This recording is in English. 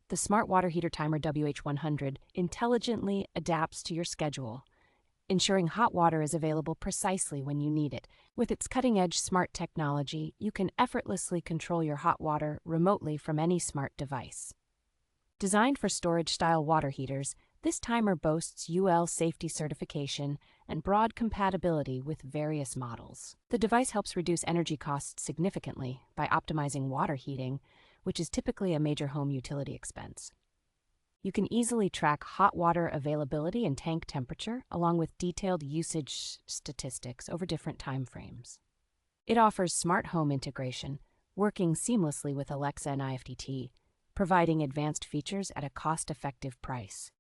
The smart water heater timer WH-100 intelligently adapts to your schedule, ensuring hot water is available precisely when you need it. With its cutting-edge smart technology, you can effortlessly control your hot water remotely from any smart device. Designed for storage-style water heaters, this timer boasts UL safety certification and broad compatibility with various models. The device helps reduce energy costs significantly by optimizing water heating, which is typically a major home utility expense. You can easily track hot water availability and tank temperature, along with detailed usage statistics over different time frames. It offers smart home integration, working seamlessly with Alexa and IFTTT, providing advanced features at a cost-effective price.